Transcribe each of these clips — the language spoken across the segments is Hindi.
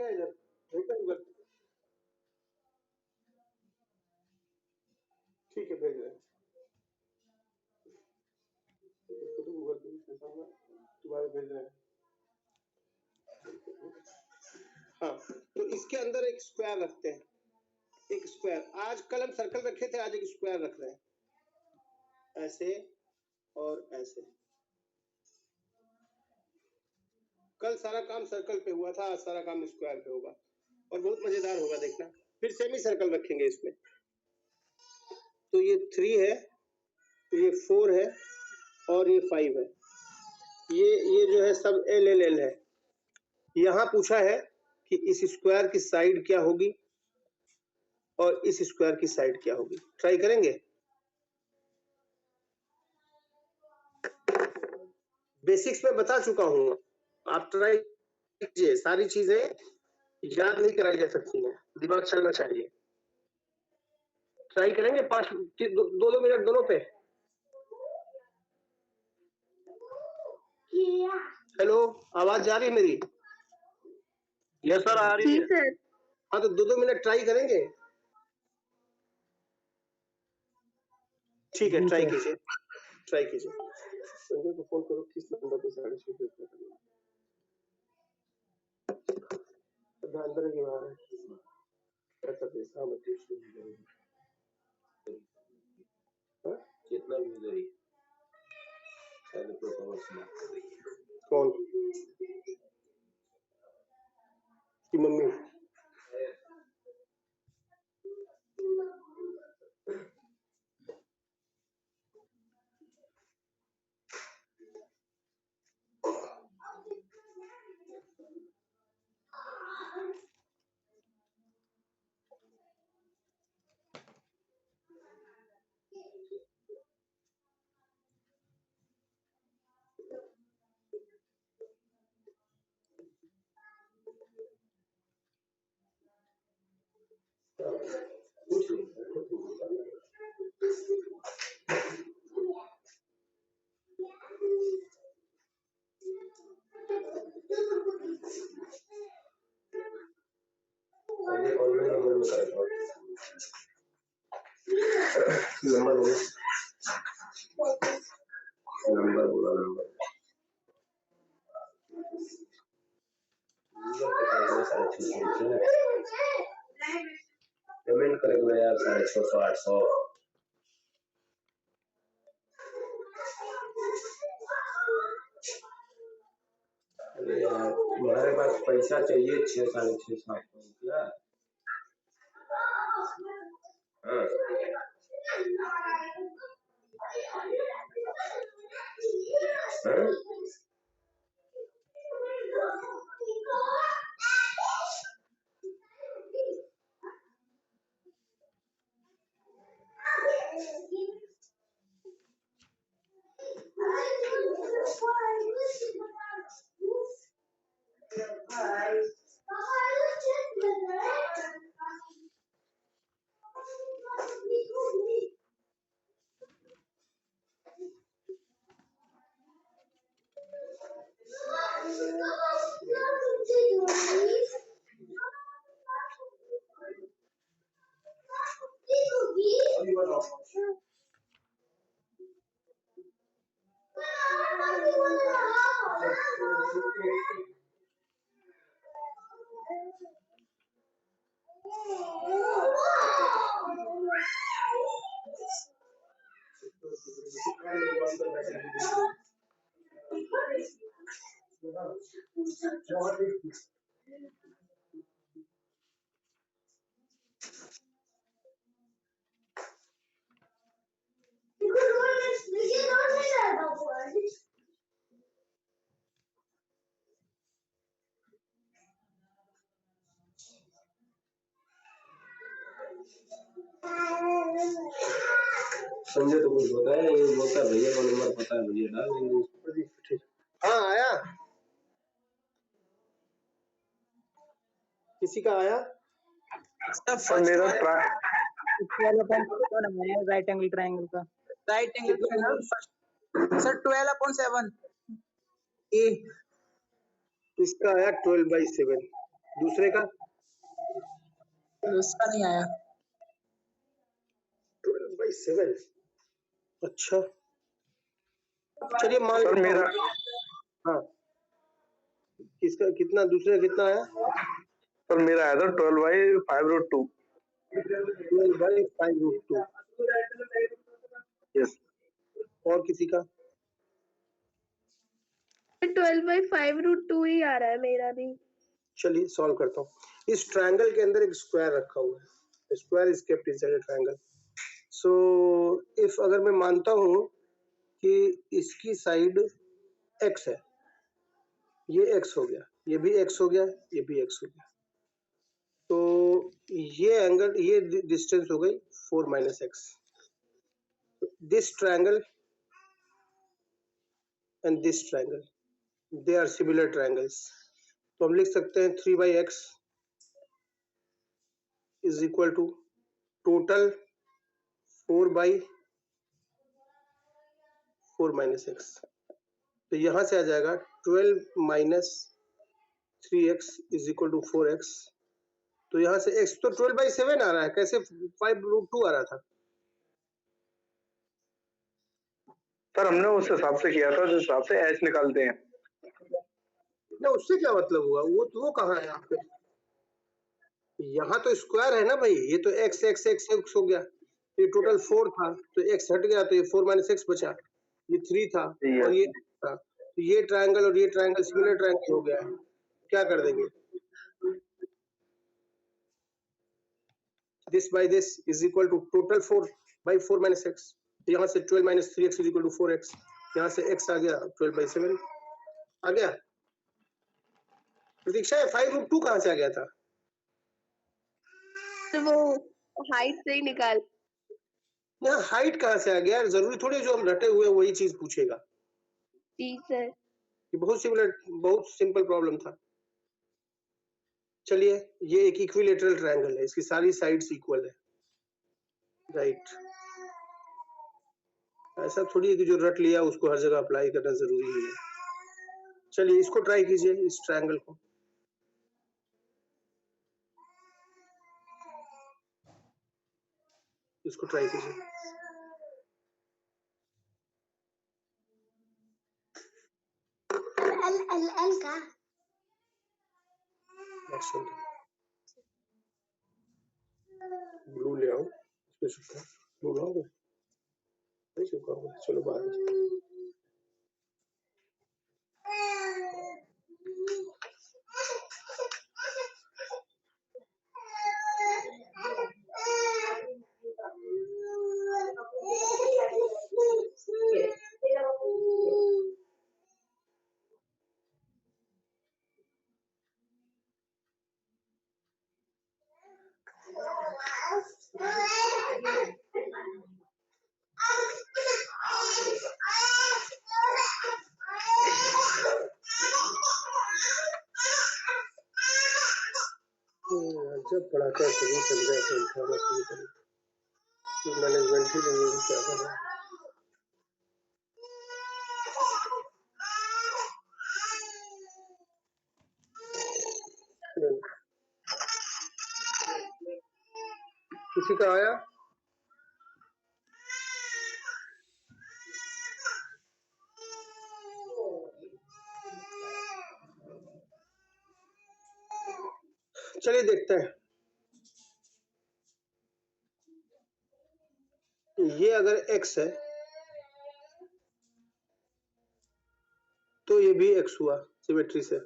क्या इधर? गूगल, ठीक है भेज रहे हैं गूगल पे, तुम्हारे भेज रहे हैं। हाँ, तो इसके अंदर एक स्क्वायर रखते हैं, एक स्क्वायर। आज कल हम सर्कल रखे थे, आज एक स्क्वायर रख रहे हैं, ऐसे और ऐसे। कल सारा काम सर्कल पे हुआ था, आज सारा काम स्क्वायर पे होगा और बहुत मजेदार होगा, देखना। फिर सेमी सर्कल रखेंगे इसमें। तो ये 3 है, ये 4 है और ये 5 है। ये जो है सब एल एल एल है। यहाँ पूछा है कि इस स्क्वायर की साइड क्या होगी और इस स्क्वायर की साइड क्या होगी। ट्राई करेंगे। बेसिक्स में बता चुका हूँ, आप ट्राई कीजिए। सारी चीजें याद नहीं कराई जा सकती हैं, दिमाग चलना चाहिए। ट्राई करेंगे 2 मिनट दोनों पे। हेलो, आवाज जा रही है मेरी? यस सर, आ रही है। हाँ, तो 2 मिनट ट्राई करेंगे। ठीक है, ट्राई कीजिए, ट्राई कीजिए। संजय को फोन करो, किस नंबर पे 6:30 पे करना है। अंदर की बाहर है, ऐसा पैसा मत कितना भी उधर ही कौन की मम्मी? नंबर बोला, नंबर पेमेंट करेगा यार 650 800। अरे यार, तुम्हारे पास पैसा चाहिए 6 साढ़े 6 700 रुपया। हाँ, संजय तो कुछ बताया, ये बोलता भैया का नंबर पता है, भैया डाल देंगे। हाँ आया, किसी का आया? मेरा राइट एंगल ट्रायंगल का, राइट एंगल सर 12/7 ए। इसका आया 12/7। दूसरे का उसका नहीं आया। 12/7। अच्छा चलिए मान सर लेता मेरा हूँ। हाँ किसका कितना, दूसरे का कितना आया? सर मेरा आया था 12/5√2। 12/5√2। यस। और किसी का? 12/5√2 ही आ रहा है मेरा भी। चलिए सॉल्व करता हूँ। इस ट्रायंगल के अंदर एक स्क्वायर रखा हुआ है, square is kept inside the triangle. So if अगर मैं मानता हूँ कि इसकी साइड x है, ये x हो गया, ये भी x हो गया, ये भी x हो गया, तो ये एंगल, ये डिस्टेंस हो गई 4 - x। This triangle and this triangle, they are similar triangles. तो हम लिख सकते हैं 3/x is equal to total 4/4 - x। तो यहां से आ जाएगा 12 - 3x is equal to 4x। तो यहाँ से x तो 12/7 आ रहा है, कैसे 5√2 आ रहा था? सर हमने उस हिसाब से किया था जिस हिसाब से एच निकालते हैं। ना उससे क्या मतलब हुआ? वो कहाँ है यहाँ पे? यहाँ तो स्क्वायर है ना भाई, ये तो x x x x हो गया, ये टोटल 4 था, तो x हट गया तो ये 4 - x बचा, ये 3 था और ये था, तो ये ट्रायंगल और ये ट्रायंगल सिमिलर ट्रायंगल हो गया है। क्या कर देंगे? This by this is equal to total 4/4 - x। यहाँ से 12 - 3x is equal to 4x, यहाँ से x आ गया 12/7 आ गया। प्रतीक्षा है 5√2 कहाँ से आ गया था? तो वो हाइट से ही निकाल। यहाँ हाइट कहाँ से आ गया? जरूरी थोड़ी जो हम रटे हुए वही चीज पूछेगा। जी सर। ये बहुत सिमिलर, बहुत सिंपल प्रॉब्लम था। चलिए ये एक इक्विलेटरल ट्रायंगल है, इसकी सारी साइड्स इक्वल है, राइट। ऐसा थोड़ी है कि जो रट लिया उसको हर जगह अप्लाई करना जरूरी है। चलिए इसको ट्राई कीजिए, इस ट्रायंगल को। इसको ट्राई कीजिए। एल का ब्लू ले आओ, इसमें सूखा ब्लू लाओगे? नहीं सूखा होगा, चलो बाद में। जब पढ़ाता है सभी समझा के उठाना शुरू करें, तो मैनेजमेंट ही नहीं है, क्या कर रहा है। किसी का आया? चलिए देखते हैं। ये अगर x है तो ये भी x हुआ सिमेट्री से।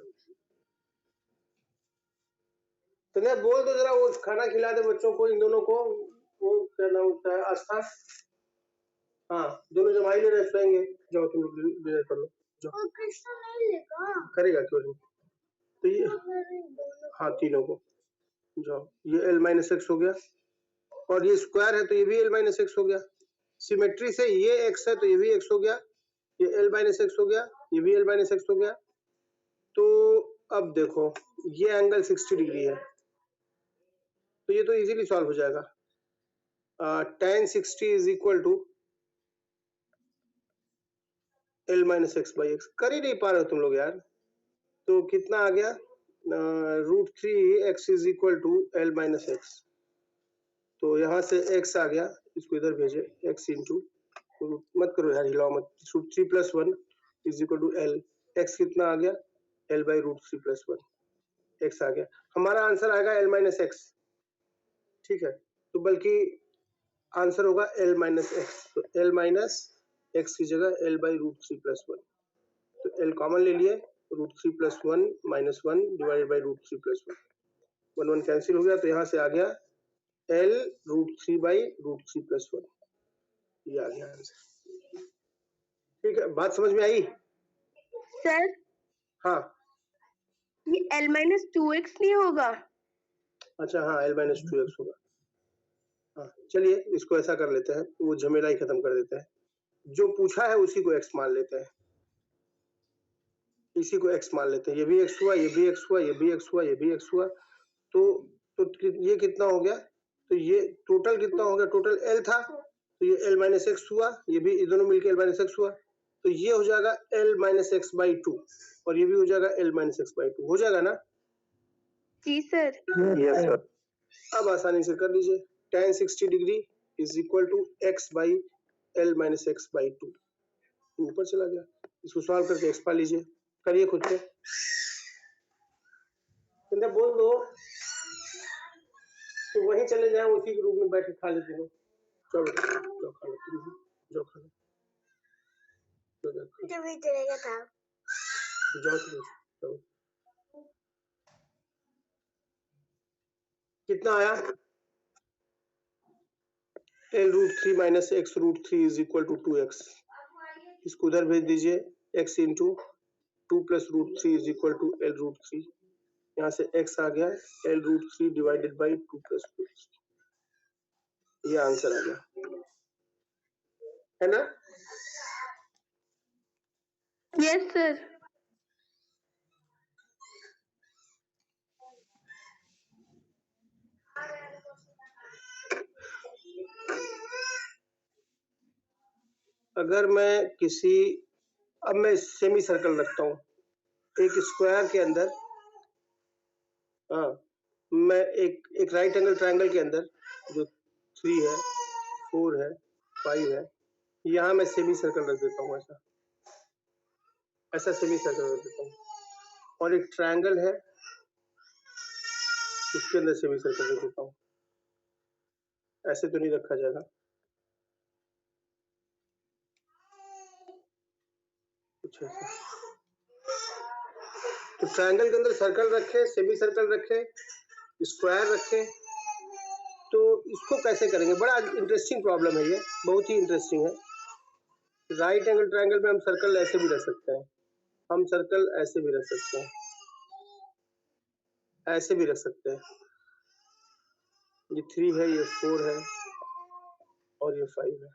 तो मैं बोल दो जरा, वो खाना खिला दे बच्चों को, इन दोनों को। वो क्या नाम होता है, आस्था। हाँ दोनों जमाई ले रहे सोएंगे, जाओ तुम लोग डिनर कर लो जाओ। करेगा क्यों नहीं? तो ये हाँ तीनों को जाओ, ये l - x हो गया और ये स्क्वायर है तो ये भी l - x हो गया। सिमेट्री से ये x है तो ये भी x हो गया, ये l - x हो गया, ये भी l - x हो गया। तो अब देखो ये एंगल 60 डिग्री है, तो ये तो इजीली सॉल्व हो जाएगा। tan 60 is equal to l - x/x। कर ही नहीं पा रहे हो तुम लोग यार। तो कितना आ गया? √3x is equal to l minus x. तो यहाँ से x आ गया, इसको इधर भेजे, x इंटू, मत करो यार, हिलाओ मत, √3 + 1 is equal to l, x कितना आ गया, l बाई √3 + 1, x आ गया। हमारा आंसर आएगा l माइनस एक्स, ठीक है। तो बल्कि आंसर होगा l माइनस एक्स, तो l माइनस एक्स की जगह l बाई √3 + 1, तो l कॉमन ले लिए, √3 + 1 - 1 डिवाइडेड बाई √3 + 1, 1 1 कैंसिल हो गया, तो यहाँ से आ गया l √3 बाई √3 + 1, ये आ गया आंसर। ठीक है, बात समझ में आई? सर हाँ ये l माइनस 2x नहीं होगा? अच्छा, हाँ l माइनस 2x होगा। हाँ चलिए इसको ऐसा कर लेते हैं, वो झमेला ही खत्म कर देते हैं, जो पूछा है उसी को x मान लेते हैं, इसी को x मान लेते हैं। ये भी x हुआ, ये भी x हुआ, ये भी x हुआ, ये भी x हुआ, तो ये कितना हो गया, तो ये टोटल कितना हो गया, टोटल l था, तो ये l माइनस एक्स हुआ, ये भी ये दोनों मिलकर l माइनस एक्स हुआ, तो ये हो जाएगा l माइनस एक्स बाई 2, और ये भी हो जाएगा l माइनस एक्स बाई 2, हो जाएगा ना? जी सर। Yes sir. अब आसानी से कर लीजिए, tan 60 degree is equal to x by l minus x by 2, ऊपर चला गया, इसको सॉल्व करके x पा लीजिए, करिए खुद से, बोल दो तो वहीं चले जाए, उसी के रूप में बैठ के खा लेते हो। चलो जो खा लो, जो खा लो, जब भी चलेगा था जाओ। कितना आया, l√3 minus x√3 is equal to 2x, इसको उधर भेज दीजिए, x into 2 + √3 is equal to l√3, यहाँ से x आ गया l√3 डिवाइडेड बाई 2 + √3, ये आंसर आ गया, है ना? Yes sir. अगर मैं किसी, अब मैं सेमी सर्कल रखता हूँ, एक स्क्वायर के अंदर, हाँ मैं एक राइट एंगल ट्रायंगल के अंदर जो 3 है, 4 है, 5 है, यहाँ मैं सेमी सर्कल रख देता हूँ, ऐसा सेमी सर्कल रख देता हूँ, और एक ट्रायंगल है उसके अंदर सेमी सर्कल रख देता हूँ, ऐसे तो नहीं रखा जाएगा, कुछ ऐसा। तो ट्रायंगल के अंदर सर्कल रखे, सेमी सर्कल रखे, स्क्वायर रखे, तो इसको कैसे करेंगे, बड़ा इंटरेस्टिंग प्रॉब्लम है ये, बहुत ही इंटरेस्टिंग है। राइट एंगल ट्रायंगल में हम सर्कल ऐसे भी रख सकते हैं, हम सर्कल ऐसे भी रख सकते हैं, ऐसे भी रख सकते हैं, ये 3 है, ये 4 है, और ये 5 है,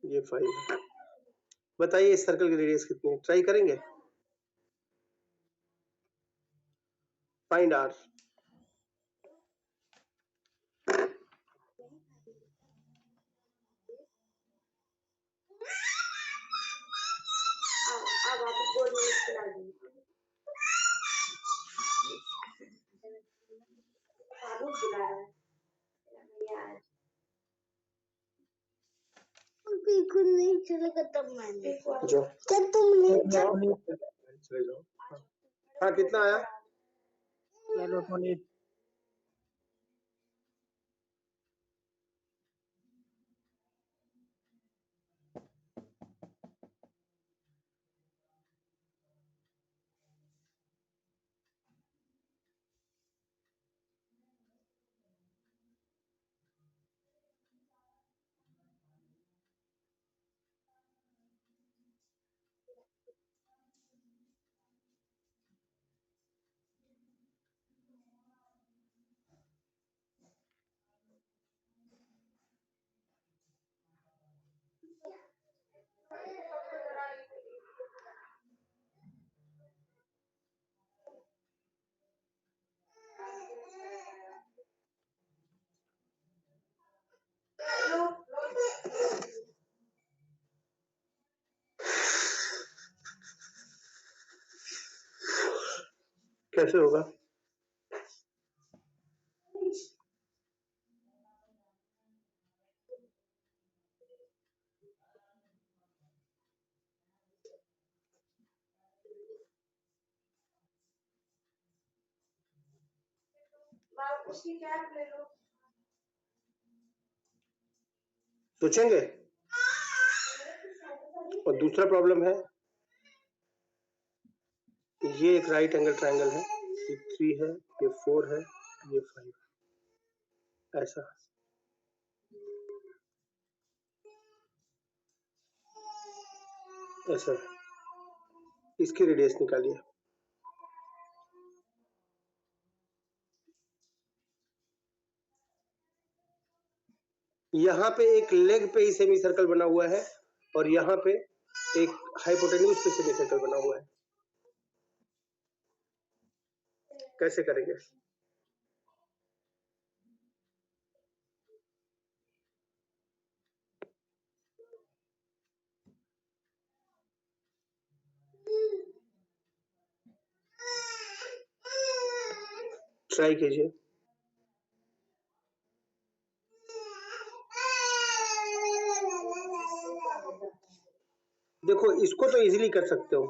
ये 5 है। बताइए इस सर्कल की रेडियस कितनी है, ट्राई करेंगे, फाइंड आर। अब आप बोल खिला दीजिए। बुला रहा है यार, बिल्कुल नहीं चलेगा, तब मैंने जो तब तुम नहीं चले जाओ, हाँ कितना आया, चलो 20। कैसे होगा? सोचेंगे। और दूसरा प्रॉब्लम है, ये एक राइट एंगल ट्रायंगल है, ये 3 है, ये 4 है, ये 5, ऐसा। ऐसा इसकी रेडियस निकालिए। यहाँ पे एक लेग पे ही सेमी सर्कल बना हुआ है और यहाँ पे एक हाइपोटेन्यूज पे सेमी सर्कल बना हुआ है। कैसे करेंगे? ट्राई कीजिए। देखो इसको तो इजीली कर सकते हो,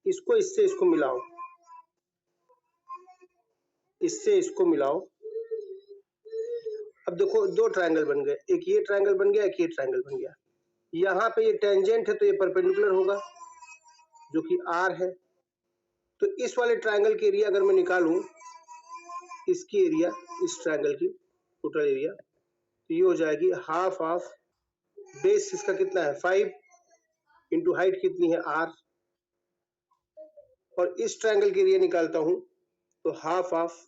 इसको इससे इसको मिलाओ, इससे इसको मिलाओ। अब देखो दो ट्रायंगल बन गए, एक ये ट्रायंगल बन गया, एक ये ट्रायंगल बन गया। यहाँ पे ये टेंजेंट है तो ये परपेंडिकुलर होगा जो कि r है। तो इस वाले ट्रायंगल की एरिया अगर मैं निकालूं, इसकी एरिया, इस ट्रायंगल की टोटल एरिया, तो ये हो जाएगी हाफ ऑफ बेस। इसका कितना है 5 इंटू हाइट कितनी है r, और इस ट्रायंगल की एरिया निकालता हूं तो हाफ ऑफ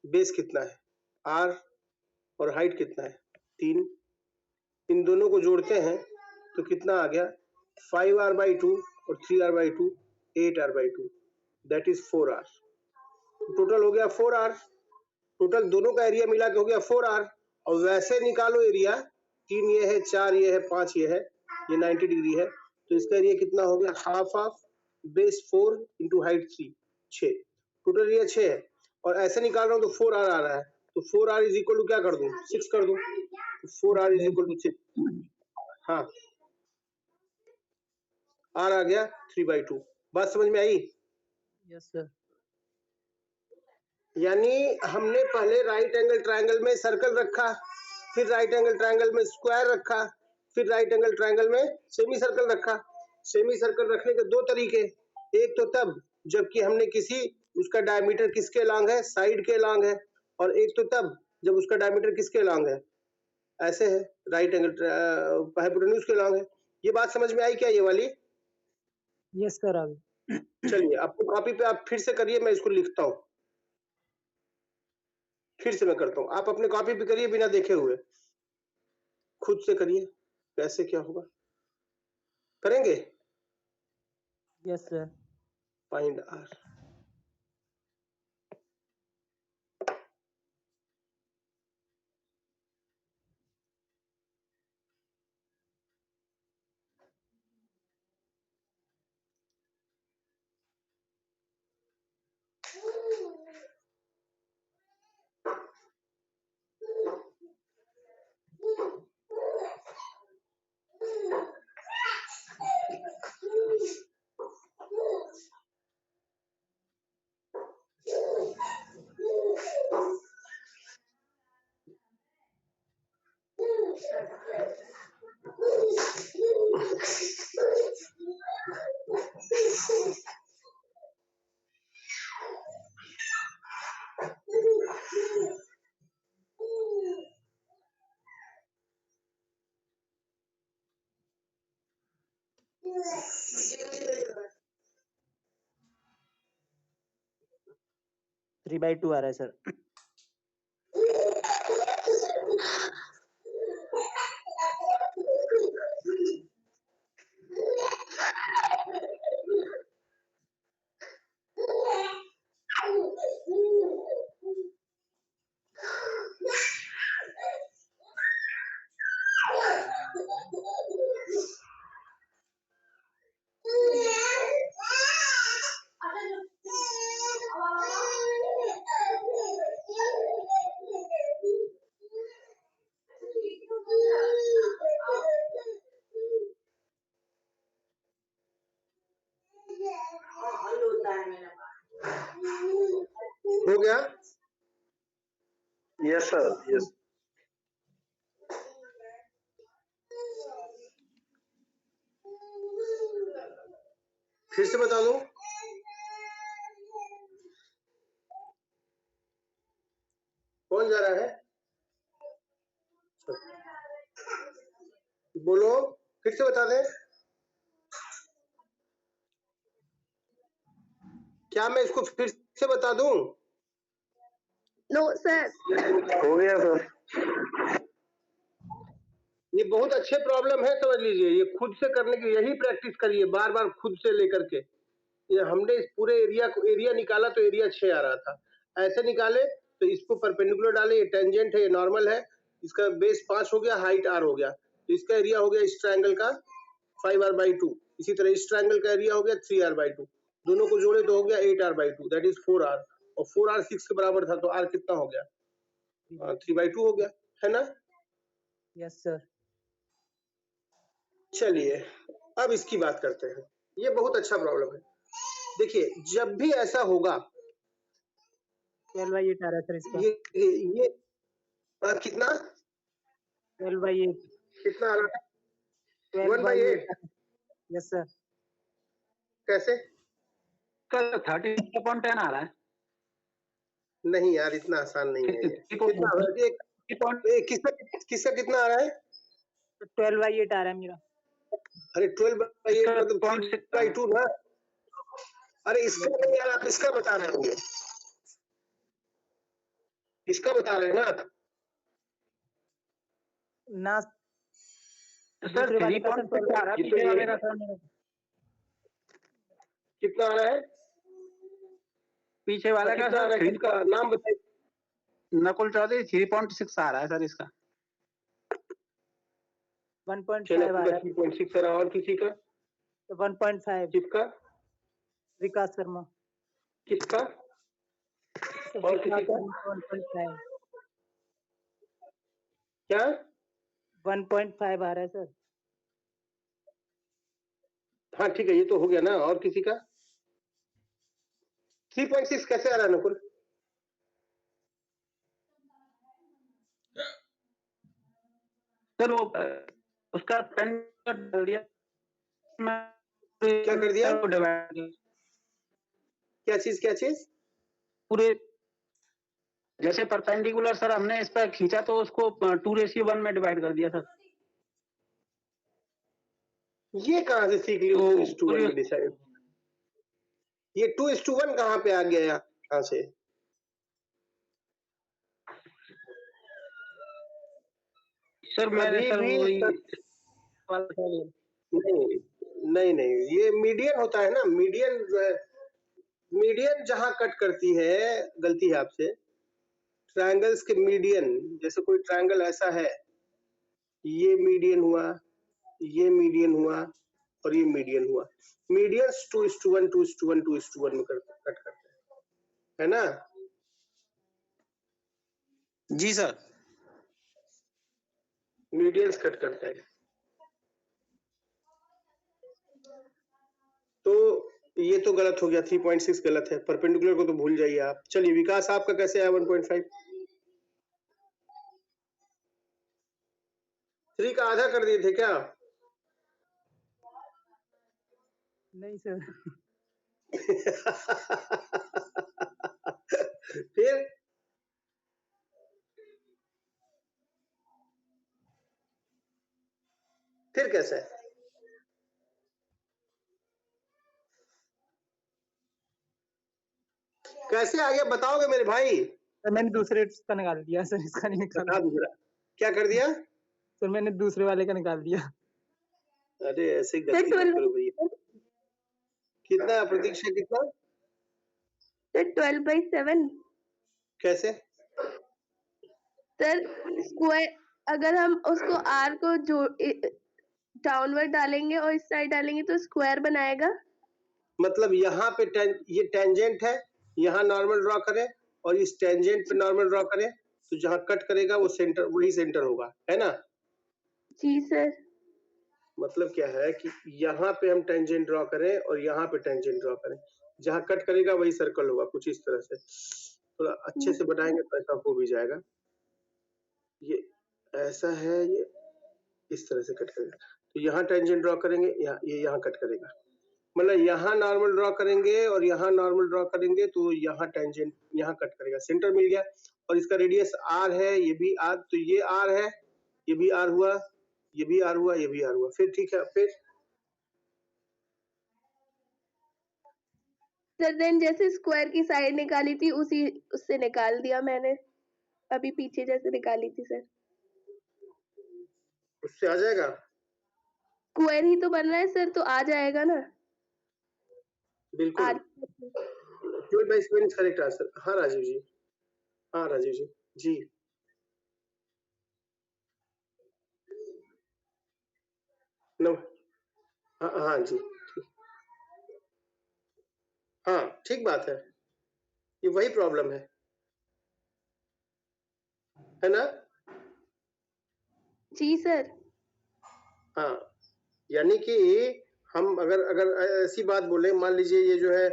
बेस कितना है r और हाइट कितना है 3। इन दोनों को जोड़ते हैं तो कितना आ गया 5r/2 और 3r/2, 8r/2, that is 4r। Total हो गया 4r। टोटल दोनों का एरिया मिला के हो गया 4r। और वैसे निकालो एरिया, 3 ये है, 4 ये है, 5 ये है, ये 90 डिग्री है, तो इसका एरिया कितना हो गया half of base 4 into height 3, 6। Total area 6 है और ऐसे निकाल रहा हूँ तो 4r आ रहा है, तो 4r इज इक्वल टू क्या कर दूं 6 कर दूं, 4r इज इक्वल टू 6। हाँ r आ गया 3/2। बात समझ में आई? Yes sir. यानी हमने पहले राइट एंगल ट्रायंगल में सर्कल रखा, फिर राइट एंगल ट्रायंगल में स्क्वायर रखा, फिर राइट एंगल ट्रायंगल में सेमी सर्कल रखा। सेमी सर्कल रखने के दो तरीके, एक तो तब जबकि हमने किसी उसका डायमीटर किसके लॉन्ग है साइड के लॉन्ग है, और एक तो तब जब उसका डायमीटर किसके लॉन्ग है, ऐसे है, राइट एंगल हाइपोटेन्यूज के लॉन्ग है। ये बात समझ में आई क्या ये वाली? Yes sir. अभी चलिए आपको कॉपी पे आप फिर से करिए, मैं इसको लिखता हूँ, फिर से मैं करता हूँ, आप अपने कॉपी पे करिए बिना देखे हुए, खुद से करिए कैसे क्या होगा। करेंगे? Yes sir. Find r। Three by two आ रहा है सर। हो गया? Yes sir, yes. फिर से बता दूं? कौन जा रहा है? बोलो, फिर से बता दें? क्या मैं इसको फिर से बता दूं? No sir. हो गया सर। ये बहुत अच्छे प्रॉब्लम है, समझ लीजिए। ये खुद से करने की यही प्रैक्टिस करिए, बार बार खुद से लेकर के। ये हमने इस पूरे एरिया निकाला तो एरिया 6 आ रहा था। ऐसे निकाले तो इसको परपेंडिकुलर डाले, ये टेंजेंट है, ये नॉर्मल है, इसका बेस 5 हो गया, हाइट r हो गया, तो इसका एरिया हो गया इस ट्रायंगल का 5r/2। इसी तरह इस ट्रायंगल का एरिया हो गया 3r/2। दोनों को जोड़े तो हो गया 8r/2, दैट इज 4r। और 4r 6 के बराबर था, तो r कितना हो गया? 3/2 हो गया, है ना? Yes sir. चलिए अब इसकी बात करते हैं। ये बहुत अच्छा प्रॉब्लम है। देखिए, जब भी ऐसा होगा, 12/8 आ रहा है सर इसका। ये कितना 12/8। कितना आ रहा है? 12/8। Yes sir. कैसे? सर 30.10 आ रहा है। नहीं यार, इतना आसान नहीं है ये। कितना आ रहा है? किसका कितना आ रहा है? 12/8 आ रहा है मेरा। अरे 12/8 मतलब 3/2 ना? अरे इसका नहीं यार, आप इसका बता रहे होंगे। इसका बता रहे हैं ना? ना सर 3.6 आ रहा है पीछे वाले का सर मेरा। कितना आ रहा है? पीछे वाले का कितना आ रहा है? किसका नाम बताइए। नकुल चौधरी 3.6 आ रहा है सर इसका। 1.5 आ रहा है। 3.6 आ रहा है। और किसी का? 1.5। किसका? विकास शर्मा। किसका? और किसी का? 1.5। क्या? 1.5 आ रहा है सर। हाँ ठीक है, ये तो हो गया ना। और किसी का? 3.6 कैसे आ रहा है नकुल? सर वो उसका पेन डाल दिया। क्या कर दिया? क्या चीज? पूरे जैसे परपेंडिकुलर सर हमने इस पर खींचा तो उसको 2:1 में डिवाइड कर दिया सर। ये कहाँ से सीख लिया 2:1 में डिसाइड? ये 2:1 कहाँ पे आ गया? कहाँ से? सर मैंने सर वही नहीं, ये मीडियन होता है ना। मीडियन जो है, मीडियन जहां कट करती है, गलती है आपसे। ट्रायंगल्स के मीडियन, जैसे कोई ट्रायंगल ऐसा है, ये मीडियन हुआ, ये मीडियन हुआ और ये मीडियन हुआ। मीडियंस 2:1 2:1 2:1 में कट करते हैं, है ना? जी सर। मीडियंस कट करते हैं। तो ये तो गलत हो गया, 3.6 गलत है। परपेंडिकुलर को तो भूल जाइए आप। चलिए विकास, आपका कैसे आया 1.5? 3 का आधा कर दिए थे क्या? नहीं सर। फिर कैसे? कैसे आ गया बताओगे मेरे भाई? सर मैंने दूसरे का निकाल दिया सर, इसका नहीं निकाला। दूसरा क्या कर दिया? सर मैंने दूसरे वाले का निकाल दिया। अरे ऐसे गलती मत करो भैया। कितना प्रतीक्षा, कितना? 12/7 कैसे? सर स्क्वायर, अगर हम उसको r को जो डाउनवर्ड डालेंगे और इस साइड डालेंगे तो स्क्वायर बनाएगा। मतलब यहाँ पे ये टेंजेंट है, यहाँ नॉर्मल ड्रॉ करें और इस टेंजेंट पे नॉर्मल ड्रॉ करें, तो जहाँ कट करेगा वो सेंटर, वही सेंटर होगा, है ना? जी सर। मतलब क्या है कि यहाँ पे हम टेंजेंट ड्रॉ करें और यहाँ पे टेंजेंट ड्रॉ करें, जहाँ कट करेगा वही सर्कल होगा, कुछ इस तरह से। थोड़ा अच्छे से बनाएंगे तो ऐसा हो भी जाएगा। ये ऐसा है, ये इस तरह से कट करेगा, तो यहाँ टेंजेंट ड्रॉ करेंगे, ये यहाँ कट करेगा, मतलब यहाँ नॉर्मल ड्रॉ करेंगे और यहाँ नॉर्मल ड्रॉ करेंगे तो यहाँ टेंजेंट यहाँ कट करेगा, सेंटर मिल गया। और इसका रेडियस r है, ये भी r, तो ये r है, ये भी r हुआ, ये भी r हुआ, ये भी r हुआ। फिर ठीक है, फिर सर देन जैसे स्क्वायर की साइड निकाली थी उसी उससे निकाल दिया मैंने, अभी पीछे जैसे निकाली थी सर। उससे आ जाएगा, स्क्वायर ही तो बन रहा है सर, तो आ जाएगा ना। बिल्कुल। 12/7 करेक्ट आंसर। हाँ राजीव जी, हाँ राजीव जी, जी नो, हाँ हाँ जी, हाँ ठीक बात है, ये वही प्रॉब्लम है ना? जी सर। हाँ, यानी कि हम अगर ऐसी बात बोले, मान लीजिए ये जो है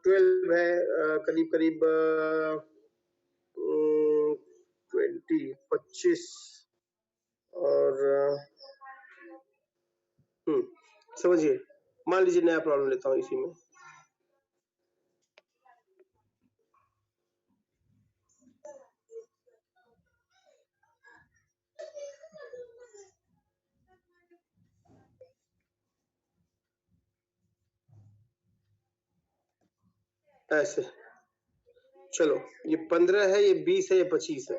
12 है, करीब करीब 25 और समझिए, मान लीजिए नया प्रॉब्लम लेता हूँ इसी में। ऐसे चलो, ये 15 है, ये 20 है, ये 25 है,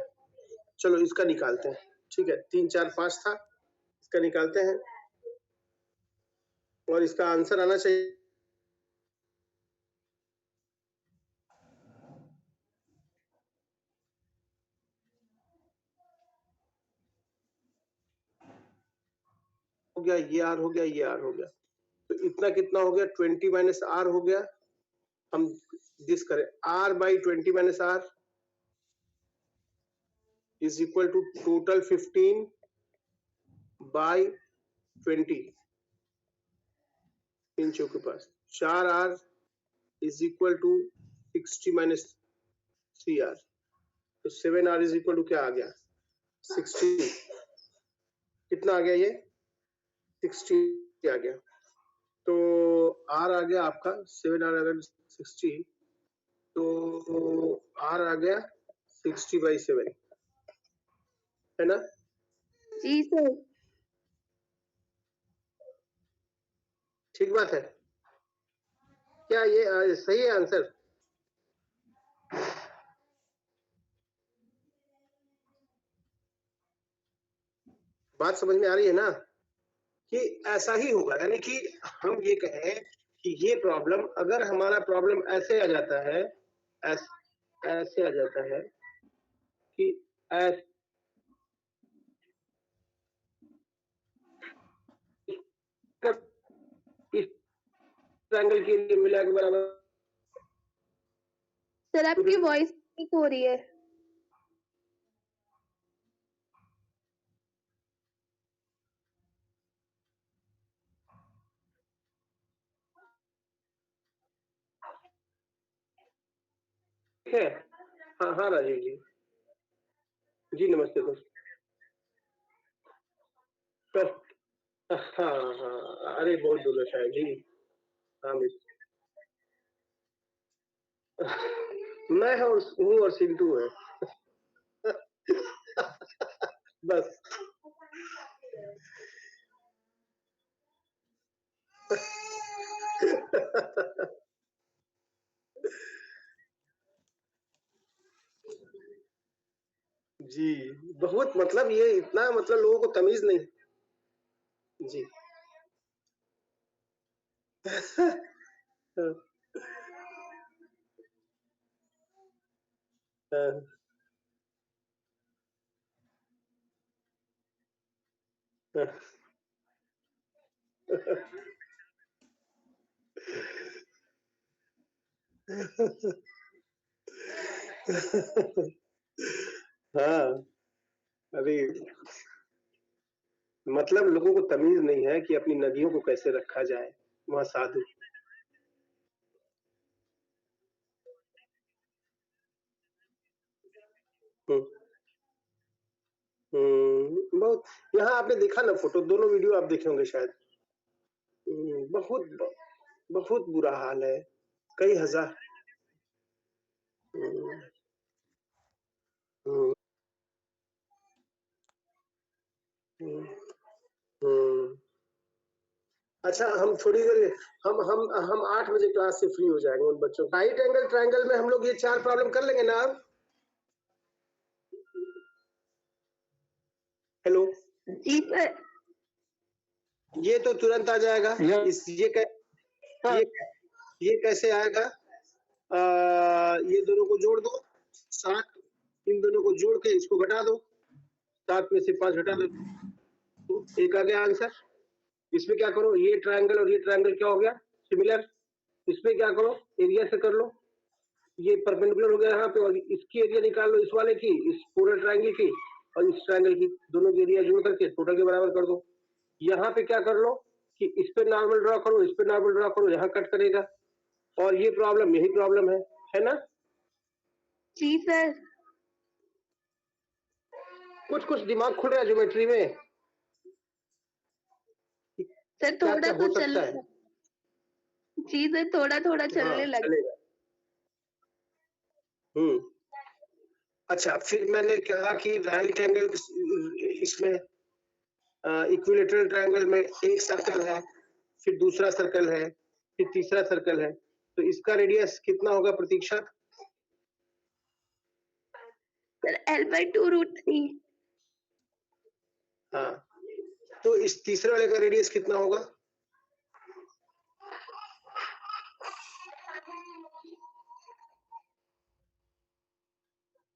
चलो इसका निकालते हैं। ठीक है, 3 4 5 था, इसका निकालते हैं और इसका आंसर आना चाहिए हो गया, ये r हो गया, ये r हो गया, तो इतना कितना हो गया, 20 माइनस r हो गया। हम दिस करें, r by 20 minus r is equal to total 15 by 20 इंचों के पास 4r is equal to 60 minus 3r, तो 7r इज इक्वल टू क्या आ गया, 60। कितना आ गया, ये 60 आ गया, तो r आ गया आपका 7r अगर 60, तो r आ गया 60/7, है ना? जी सर। ठीक बात है क्या, ये सही है आंसर? बात समझ में आ रही है ना, कि ऐसा ही होगा, यानी कि हम ये कहें कि ये प्रॉब्लम, अगर हमारा प्रॉब्लम ऐसे आ जाता है, ऐसे आ जाता है कि इस ट्रायंगल के लिए मिला के बराबर। सर आपकी वॉइस ठीक हो रही है। ठीक है, हाँ हाँ राजीव जी, जी नमस्ते दोस्त। हाँ हाँ, अरे बहुत दुर्दशा है जी। हाँ मिस, मैं हूँ और सिंटू है बस जी, बहुत मतलब ये इतना मतलब लोगों को तमीज नहीं जी। हाँ, हाँ, हाँ। हाँ, अरे मतलब लोगों को तमीज नहीं है कि अपनी नदियों को कैसे रखा जाए, वहाँ साधु। बहुत यहाँ आपने देखा ना फोटो, दोनों वीडियो आप देखे होंगे शायद। बहुत बहुत बुरा हाल है, कई हजार। हम्म, हम्म, हम्म, हम्म। अच्छा, हम थोड़ी देर हम 8 बजे क्लास से फ्री हो जाएंगे उन बच्चों। राइट एंगल ट्रायंगल में हम लोग ये 4 प्रॉब्लम कर लेंगे ना अब? हेलो, जी सर। ये तो तुरंत आ जाएगा। Yes. ये कैसे आएगा? ये दोनों को जोड़ दो 7, इन दोनों को जोड़ के इसको घटा दो, 7 में से 5 घटा दो, एक आ गया आंसर। इसमें क्या करो, ये ट्रायंगल और ये ट्रायंगल क्या हो गया, सिमिलर। इसमें क्या करो, एरिया से कर लो, ये परपेंडिकुलर हो गया यहाँ पे, और इसकी एरिया निकाल लो, इस वाले की, इस पूरे ट्रायंगल की और इस ट्रायंगल की, दोनों की एरिया जोड़ करके टोटल के बराबर कर दो। यहाँ पे क्या कर लो कि इस पे नॉर्मल ड्रॉ करो, इस पे नॉर्मल ड्रॉ करो, यहाँ कट करेगा, और ये प्रॉब्लम यही प्रॉब्लम है ना? जी सर। कुछ दिमाग खुल रहा है ज्योमेट्री में। सर क्या थोड़ा क्या तो हो चल, सकता है? जी सर थोड़ा थोड़ा चलने हाँ, लगा। चलेगा। अच्छा, फिर मैंने कहा कि राइट एंगल इसमें इक्विलेटरल ट्रायंगल में एक सर्कल है, फिर दूसरा सर्कल है, फिर तीसरा सर्कल है, तो इसका रेडियस कितना होगा प्रतीक्षा? Sir L/2√3। हाँ, तो इस तीसरे वाले का रेडियस कितना होगा?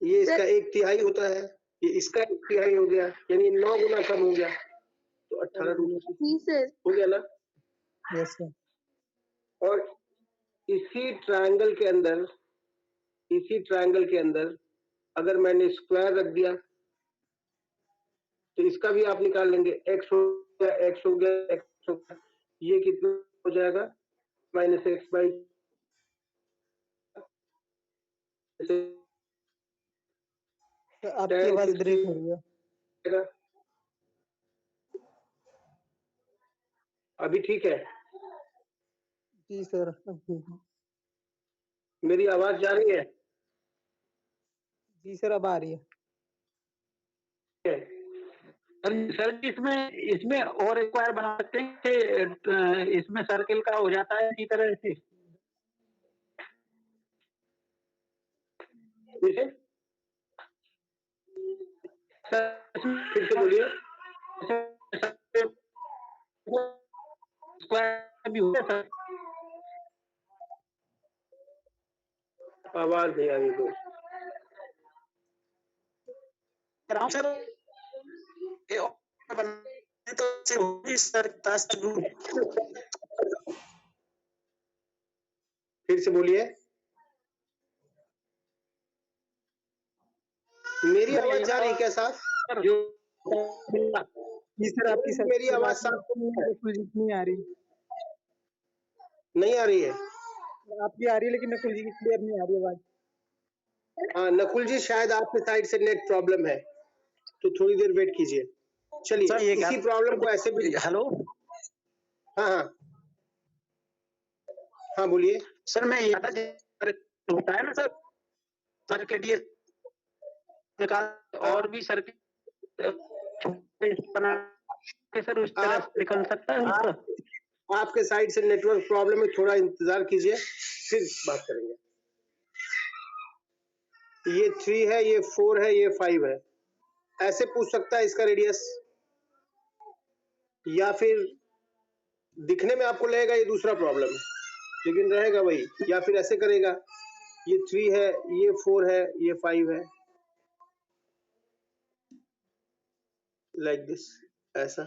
ये इसका 1/3 होता है, ये इसका 1/3 हो गया, यानी 9 गुना कम हो गया, तो 18√3 जी सर। हो गया ना? Yes sir. और इसी ट्रायंगल के अंदर अगर मैंने स्क्वायर रख दिया तो इसका भी आप निकाल लेंगे, x हो गया, x हो गया, x हो गया, ये कितना हो जाएगा, -x/, आपकी आवाज ब्रेक हो रही है। अभी ठीक है? जी सर, अब ठीक है। मेरी आवाज जा रही है? जी सर, अब आ रही है। सर इसमें और स्क्वायर बना सकते हैं, इसमें सर्किल का हो जाता है इसी तरह से। फिर से बोलिए। स्क्वायर भी होता है सर। आवाज नहीं आ रही तो सर फिर से बोलिए। मेरी आवाज जा रही क्या साफ? जी सर, आपकी सर मेरी आवाज साफ नहीं आ रही। नहीं आ रही है? आपकी आ रही है लेकिन नकुल जी की क्लियर नहीं आ रही आवाज। हाँ नकुल जी, शायद आपके साइड से नेट प्रॉब्लम है, तो थोड़ी देर वेट कीजिए। चलिए, इसी प्रॉब्लम को ऐसे भी। हेलो, हाँ बोलिए सर। मैं होता है ना सर, सर्किट ये निकाल और भी सर्किट बना के सर उस तरह निकल सकता है। आपके साइड से नेटवर्क प्रॉब्लम है, थोड़ा इंतजार कीजिए, फिर बात करेंगे। ये 3 है, ये 4 है, ये 5 है, ऐसे पूछ सकता है इसका रेडियस, या फिर दिखने में आपको लगेगा ये दूसरा प्रॉब्लम है लेकिन रहेगा वही, या फिर ऐसे करेगा, ये 3 है, ये 4 है, ये 5 है, लाइक दिस, ऐसा।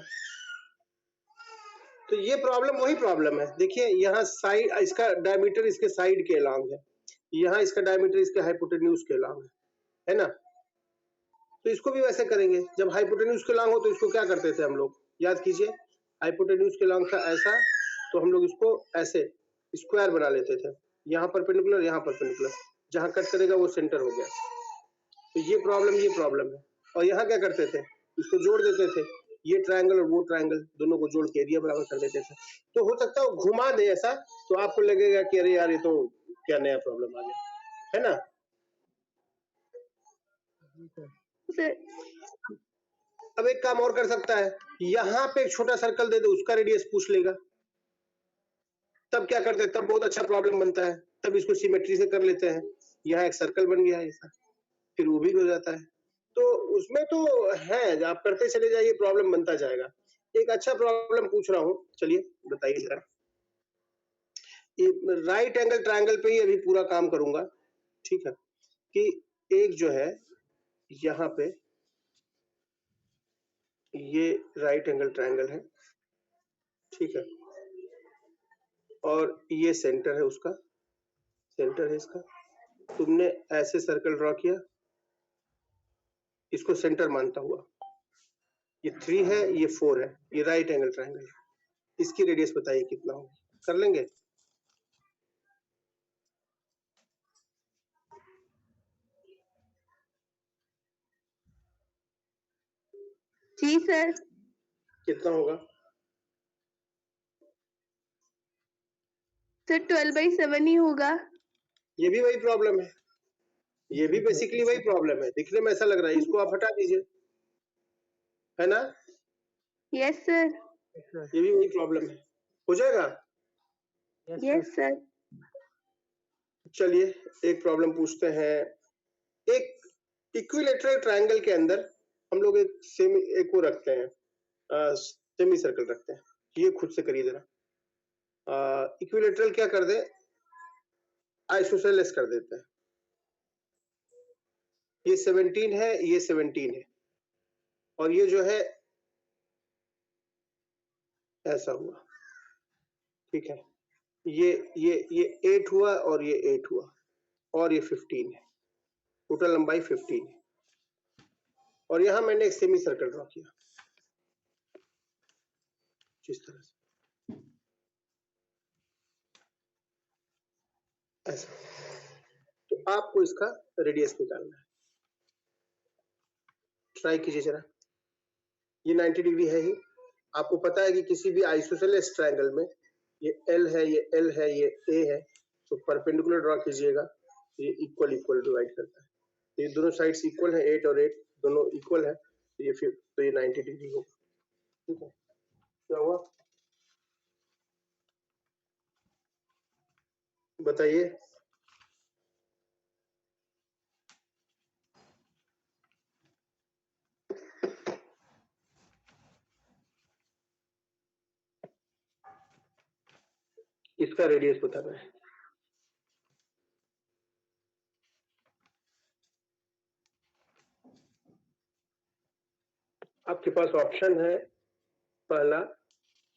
तो ये प्रॉब्लम वही प्रॉब्लम है। देखिए यहाँ साइड, इसका डायमीटर इसके साइड के अलॉन्ग है, यहाँ इसका डायमीटर इसके हाइपोटेन्यूज के अलॉन्ग है ना? तो इसको भी वैसे करेंगे। जब हाइपोटेन्यूज के अलॉन्ग हो तो इसको क्या करते थे हम लोग, याद कीजिए। हाइपोटेन्यूज के अलॉन्ग था ऐसा, तो हम लोग इसको ऐसे स्क्वायर बना लेते थे, यहाँ परपेंडिकुलर, यहाँ परपेंडिकुलर, जहाँ कट करेगा वो सेंटर हो गया। तो ये प्रॉब्लम है। और यहाँ क्या करते थे, इसको जोड़ देते थे, ये ट्रायंगल और वो ट्रायंगल दोनों को जोड़ के एरिया बराबर कर देते थे। तो हो सकता है घुमा दे ऐसा, तो आपको लगेगा कि अरे यार ये तो क्या नया प्रॉब्लम आ गया, है ना। सर अब एक काम और कर सकता है, यहाँ पे एक छोटा सर्कल दे दो, उसका रेडियस पूछ लेगा, तब क्या करते हैं, तब बहुत अच्छा प्रॉब्लम बनता है, तब इसको सिमेट्री से कर लेते हैं। यहाँ एक सर्कल बन गया ऐसा, फिर वो भी हो जाता है। तो उसमें तो है, आप करते चले जाइए, प्रॉब्लम बनता जाएगा। एक अच्छा प्रॉब्लम पूछ रहा हूँ, चलिए बताइए जरा। ये राइट एंगल ट्रायंगल पे ही अभी पूरा काम करूंगा, ठीक है। कि एक जो है यहाँ पे ये राइट एंगल ट्रायंगल है, ठीक है, और ये सेंटर है उसका, सेंटर है इसका। तुमने ऐसे सर्कल ड्रॉ किया, इसको सेंटर मानता हुआ, ये 3 है, ये 4 है, ये राइट एंगल ट्रायंगल है। इसकी रेडियस बताइए कितना होगा, कर लेंगे। जी सर। कितना होगा सर 12/7 ही होगा। ये भी वही प्रॉब्लम है, ये भी बेसिकली वही प्रॉब्लम है, दिखने में ऐसा लग रहा है, इसको आप हटा दीजिए, है ना। Yes sir. ये भी वही प्रॉब्लम है, हो जाएगा। Yes sir. चलिए एक प्रॉब्लम पूछते हैं। एक इक्विलेटरल ट्रायंगल के अंदर हम लोग एक वो रखते हैं, सेमी सर्कल रखते हैं। ये खुद से करिए जरा। इक्विलेटरल क्या कर दे, आइसोसेलेस कर देते हैं। ये 17 है, ये 17 है, और ये जो है ऐसा हुआ, ठीक है। ये 8 हुआ और ये 8 हुआ और ये 15 है, टोटल लंबाई 15 है। और यहां मैंने एक सेमी सर्कल ड्रॉ किया जिस तरह से, ऐसा। तो आपको इसका रेडियस निकालना है, ट्राई कीजिए जरा। ये 90 डिग्री है ही, आपको पता है कि किसी भी आइसोसेलेस ट्रायंगल में ये L है, ये L है, ये A है, तो परपेंडिकुलर ड्रॉ कीजिएगा, ये इक्वल इक्वल डिवाइड करता है। तो ये दोनों साइड्स इक्वल है, 8 और 8 दोनों इक्वल है, तो ये फिर तो ये 90 डिग्री होगा, ठीक है। क्या हुआ बताइए। इसका रेडियस बताना है। आपके पास ऑप्शन है, पहला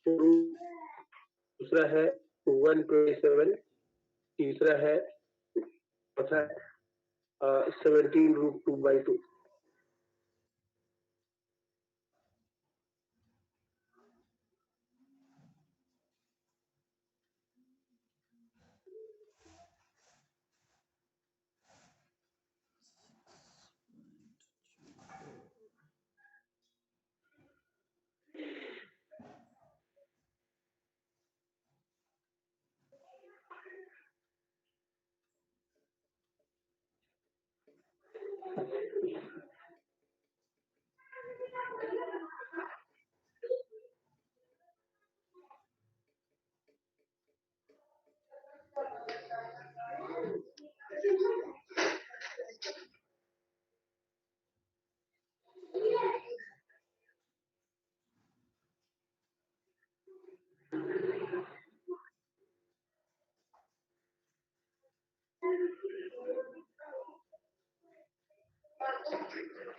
दूसरा है 127, तीसरा है चौथा 17√2/2।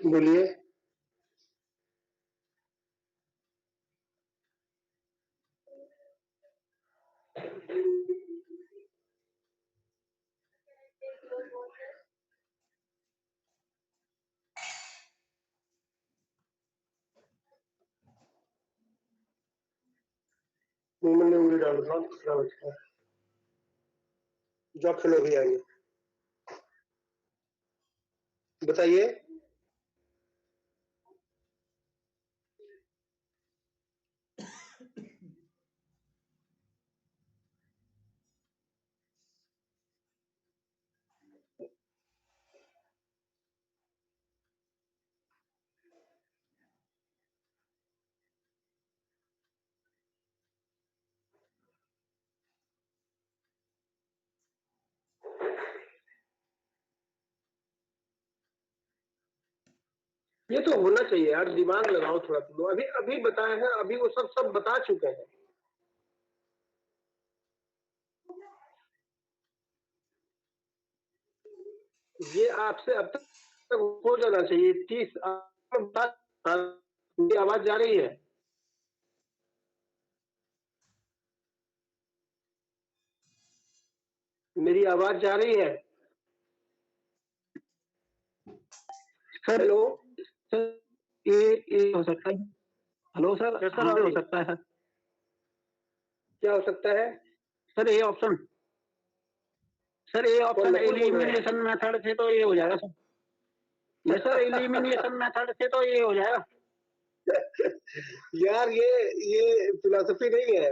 बोलिए। मुंह में उंगली डाल दो, दूसरा बचता है, जो खेलो भी आएंगे। बताइए। ये तो होना चाहिए यार, दिमाग लगाओ थोड़ा तुम लोग। अभी अभी बताए हैं, अभी वो सब बता चुके हैं। ये आपसे अब तक हो जाना चाहिए। 30 मेरी आवाज जा रही है? मेरी आवाज जा रही है? सर हेलो सर ये हो सकता है। हेलो सर, सर, हाँ हो सकता है सर। क्या हो सकता है? सर ये ऑप्शन, सर ये ऑप्शन नकुल बोल रहे हैं? एलिमिनेशन मेथड से तो ये हो जाएगा सर। नहीं सर, एलिमिनेशन मेथड से तो ये हो जाएगा। यार ये फिलोसफी नहीं है।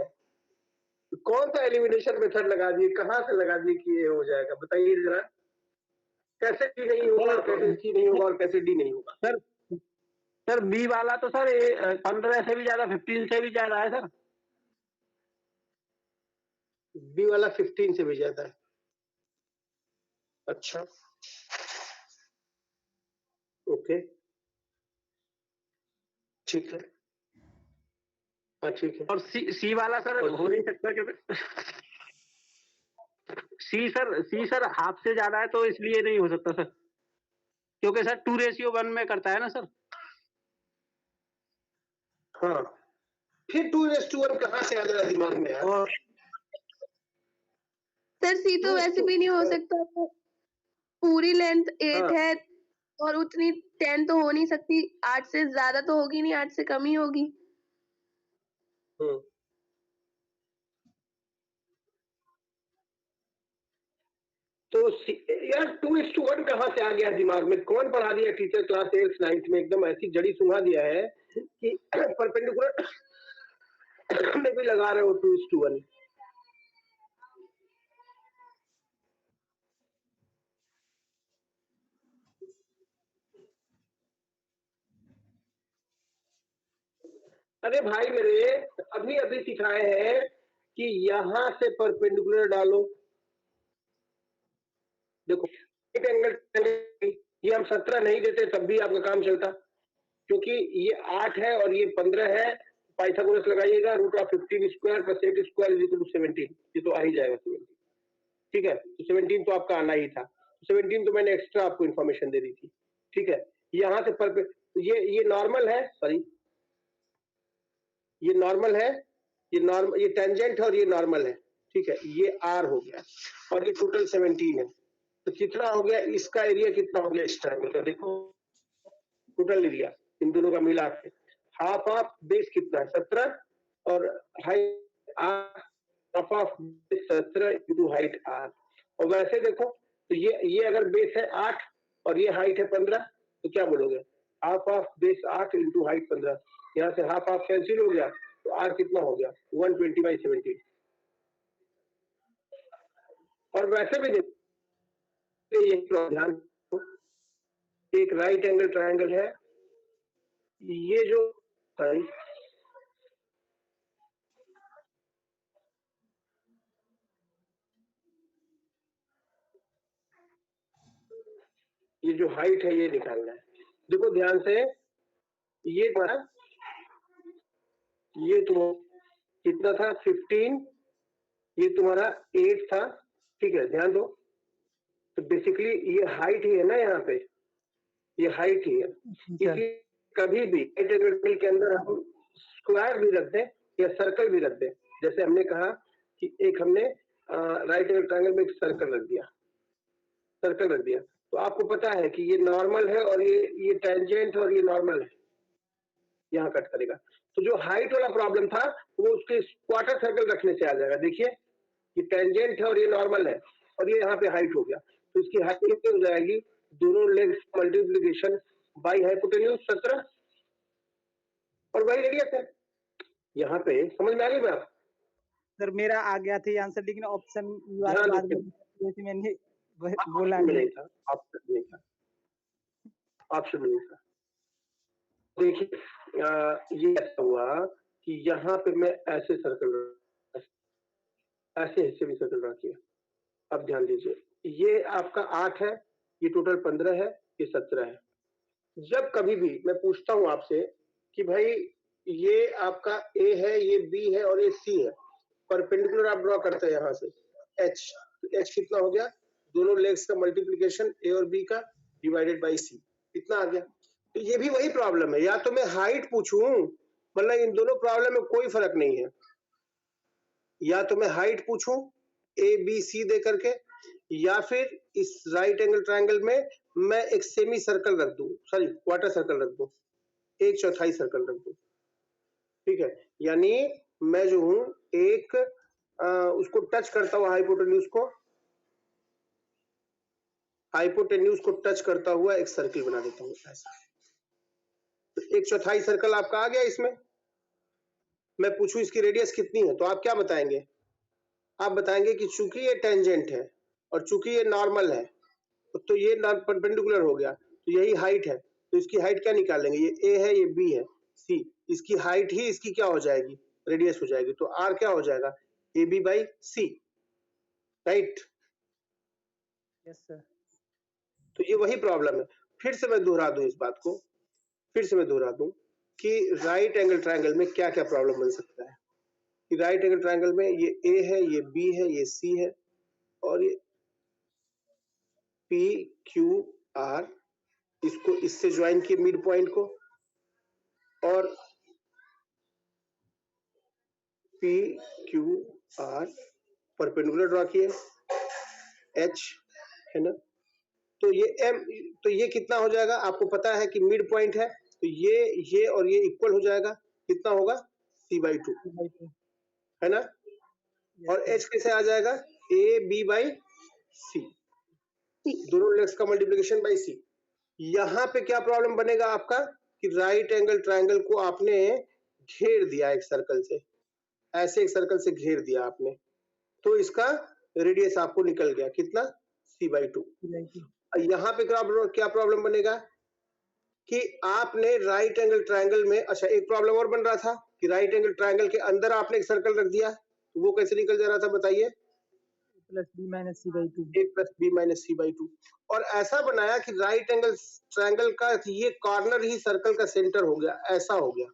कौन सा एलिमिनेशन मेथड लगा दिए, कहाँ से लगा दिए कि ये हो जाएगा? बताइए जरा, कैसे डी नहीं होगा, कैसे सी नहीं होगा और कैसे डी नहीं होगा? सर सर बी वाला तो सर 15 से भी ज्यादा, 15 से भी ज्यादा है सर। बी वाला 15 से भी ज्यादा है? अच्छा, ओके, ठीक है, हाँ ठीक है। और सी वाला सर हो नहीं सकता क्योंकि सी सर हाफ से ज्यादा है, तो इसलिए नहीं हो सकता सर, क्योंकि सर 2:1 में करता है ना सर। हाँ, फिर 2:1 कहाँ से आ गया दिमाग में यार? और सर सी तो वैसे भी नहीं हो सकता, तो पूरी लेंथ 8 हाँ। है और उतनी 10 तो हो नहीं सकती। 8 से ज्यादा तो होगी नहीं, 8 से कम ही होगी। तो यार 2:1 कहाँ से आ गया दिमाग में? कौन पढ़ा दिया टीचर क्लास 8th 9th में? एकदम ऐसी जड़ी सुना दिया है कि परपेंडिकुलर में भी लगा रहे हो 2:1। अरे भाई मेरे, अभी अभी सिखाए हैं कि यहाँ से परपेंडिकुलर डालो। देखो एंगल, ये हम 17 नहीं देते तब भी आपका काम चलता, क्योंकि ये 8 है और ये 15 है। पाइथागोरस लगाइएगा, √15² + 8² = 17। ये तो आ ही जाएगा 17, ठीक है। तो 17 तो आपका आना ही था। 17 तो मैंने एक्स्ट्रा आपको इन्फॉर्मेशन दे दी थी, ठीक है। यहाँ से ये नॉर्मल है, सॉरी ये नॉर्मल है, ये टेंजेंट है और ये नॉर्मल है, ठीक है। ये आर हो गया और ये टोटल 17 है। तो कितना हो गया इसका एरिया, कितना हो गया इस ट्रायंगल का? देखो टोटल एरिया इन दोनों का मिला के हाफ ऑफ बेस कितना है? 17 और height R, half of base 17 into height R. और वैसे देखो तो ये अगर बेस है 8 और ये हाइट है 15, तो क्या बोलोगे? Half of base 8 into height 15। यहाँ से हाफ ऑफ कैंसिल हो गया, तो आर कितना हो गया? 120/17। और वैसे भी देखो ये ध्यान, एक राइट एंगल ट्रायंगल है, ये जो सॉरी ये जो हाइट है ये निकालना है। देखो ध्यान से, ये तो कितना था? 15, ये तुम्हारा 8 था, ठीक है। ध्यान दो, तो बेसिकली ये हाइट ही है ना, यहाँ पे ये हाइट ही है। इसलिए कभी भी राइट एंगल के अंदर हम स्क्वायर भी रख दें या सर्कल भी रख दें। जैसे हमने कहा कि एक हमने राइट एंगल ट्रायंगल में एक सर्कल रख दिया, तो आपको पता है कि ये नॉर्मल है और ये टेंजेंट और ये नॉर्मल है, यहाँ कट करेगा। तो जो हाइट वाला प्रॉब्लम था वो उसके क्वार्टर सर्कल रखने से आ जाएगा। देखिए ये टेंजेंट है और ये नॉर्मल है और ये यहाँ पे हाइट हो गया, तो इसकी हाइट कितनी हो जाएगी? दोनों लेग्स मल्टीप्लीकेशन बाई हाइपोटेन्यूज 17 और बाई रेडियस है। यहाँ पे समझ में आ गई बात? सर मेरा आ गया था आंसर, लेकिन ऑप्शन ध्यान बाद रखिए। में जैसे मैंने बोला ऑप्शन में नहीं। नहीं था, ऑप्शन नहीं था, ऑप्शन में नहीं था। देखिए ये ऐसा हुआ कि यहाँ पे मैं ऐसे सर्कल, ऐसे हिस्से में सर्कल ड्रा किया। अब ध्यान दीजिए, ये आपका 8 है, ये टोटल 15 है, ये 17 है। जब कभी भी मैं पूछता हूं आपसे कि भाई ये आपका ए है, ये बी है और ये सी है, परपेंडिकुलर आप ड्रॉ करते हैं यहां से एच, तो एच कितना हो गया, दोनों लेग्स का मल्टीप्लीकेशन ए और बी का डिवाइडेड बाई सी, कितना आ गया। तो ये भी वही प्रॉब्लम है, या तो मैं हाइट पूछूं, मतलब इन दोनों प्रॉब्लम में कोई फर्क नहीं है, या तो मैं हाइट पूछूं ए बी सी दे करके, या फिर इस राइट एंगल ट्रायंगल में मैं एक सेमी सर्कल रख दूं, सॉरी क्वार्टर सर्कल रख दूं, एक चौथाई सर्कल रख दूं, ठीक है। यानी मैं जो हूं एक उसको टच करता हुआ हाइपोटेन्यूज को टच करता हुआ एक सर्कल बना देता हूं ऐसा। तो एक चौथाई सर्कल आपका आ गया इसमें। मैं पूछूं इसकी रेडियस कितनी है, तो आप क्या बताएंगे, आप बताएंगे कि चूंकि ये टेंजेंट है और चूंकि ये नॉर्मल है तो ये परपेंडिकुलर हो गया, तो यही हाइट है, तो इसकी हाइट क्या निकालेंगे, ये ए है ये बी है सी, इसकी हाइट ही इसकी क्या हो जाएगी, रेडियस हो जाएगी, तो आर क्या हो जाएगा, A B by C, right. Yes sir. तो ये वही प्रॉब्लम है। फिर से मैं दोहरा दूं इस बात को, फिर से मैं दोहरा दूं कि राइट एंगल ट्रायंगल में क्या क्या प्रॉब्लम बन सकता है। कि राइट एंगल ट्रायंगल में ये ए है, ये बी है, ये सी है, और ये पी क्यू आर, इसको इससे ज्वाइन किए मिड पॉइंट को, और P Q R perpendicular draw किए, एच है ना, तो ये एम, तो ये कितना हो जाएगा, आपको पता है कि मिड पॉइंट है, तो ये और ये इक्वल हो जाएगा, कितना होगा c/2 है ना, और h कैसे आ जाएगा, ए बी बाई सी, दोनों लेग्स का मल्टीप्लिकेशन बाई सी। यहाँ पे क्या प्रॉब्लम बनेगा आपका कि राइट एंगल ट्रायंगल को आपने घेर दिया एक सर्कल से, ऐसे एक सर्कल से घेर दिया आपने, तो इसका रेडियस आपको निकल गया कितना, c/2। यहाँ पे क्या प्रॉब्लम बनेगा कि आपने राइट एंगल ट्रायंगल में, अच्छा एक प्रॉब्लम और बन रहा था कि राइट एंगल ट्रायंगल के अंदर आपने एक सर्कल रख दिया, तो वो कैसे निकल जा रहा था बताइए, plus B minus c/2, a plus B minus c/2, और ऐसा बनाया कि राइट एंगल ट्रायंगल का ये कॉर्नर ही सर्कल का सेंटर हो गया, ऐसा हो गया,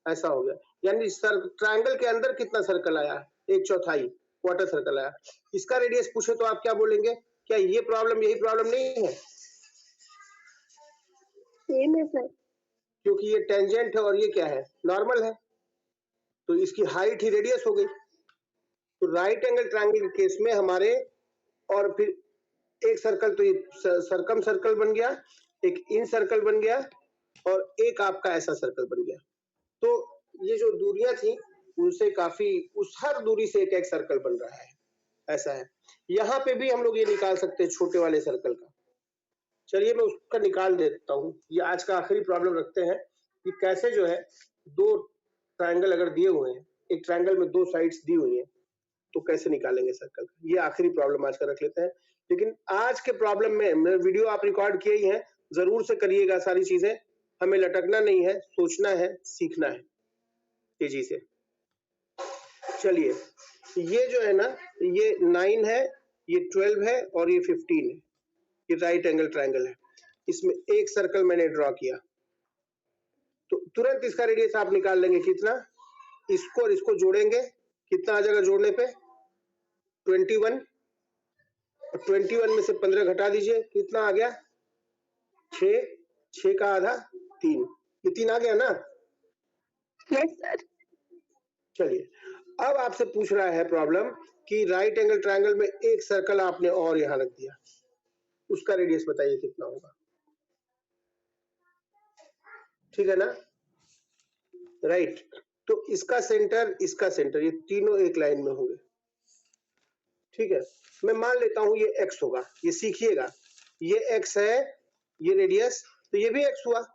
ऐसा हो गया। यानी ट्रायंगल के अंदर कितना सर्कल आया, एक चौथाई क्वार्टर सर्कल आया। इसका रेडियस पूछे तो आप क्या बोलेंगे, क्या ये प्रॉब्लम यही प्रॉब्लम नहीं है, सेम है सर, क्योंकि ये टेंजेंट है और ये क्या है, नॉर्मल है, तो इसकी हाइट ही रेडियस हो गई। तो राइट एंगल ट्रायंगल के केस में हमारे, और फिर एक सर्कल तो ये सरकम सर्कल बन गया, एक इन सर्कल बन गया, और एक आपका ऐसा सर्कल बन गया। तो ये जो दूरियां थी उनसे काफी, उस हर दूरी से एक सर्कल बन रहा है, ऐसा है। यहाँ पे भी हम लोग ये निकाल सकते हैं छोटे वाले सर्कल का, चलिए मैं उसका निकाल देता हूँ। ये आज का आखिरी प्रॉब्लम रखते हैं कि कैसे जो है दो ट्रायंगल अगर दिए हुए हैं, एक ट्रायंगल में दो साइड्स दी हुई हैं, तो कैसे निकालेंगे सर्कल, ये आखिरी प्रॉब्लम आज का रख लेते हैं। लेकिन आज के प्रॉब्लम में वीडियो आप रिकॉर्ड किए ही हैं, जरूर से करिएगा सारी चीजें, हमें लटकना नहीं है, सोचना है, सीखना है तेजी से। चलिए ये जो है ना, ये 9 है, ये 12 है और ये 15 है, ये राइट एंगल ट्रायंगल है, इसमें एक सर्कल मैंने ड्रॉ किया, तो तुरंत इसका रेडियस आप निकाल लेंगे कितना, इसको और इसको जोड़ेंगे, कितना आ जाएगा जोड़ने पे 21, और 21 में से 15 घटा दीजिए, कितना आ गया 6, 6 का आधा 3, ये 3 आ गया ना। Yes sir. चलिए अब आपसे पूछ रहा है प्रॉब्लम कि राइट एंगल ट्रायंगल में एक सर्कल आपने और यहां रख दिया, उसका रेडियस बताइए कितना होगा, ठीक है ना, राइट। तो इसका सेंटर, इसका सेंटर, ये तीनों एक लाइन में होंगे, ठीक है। मैं मान लेता हूं ये x होगा, ये सीखिएगा, ये x है, ये रेडियस, तो ये भी x हुआ,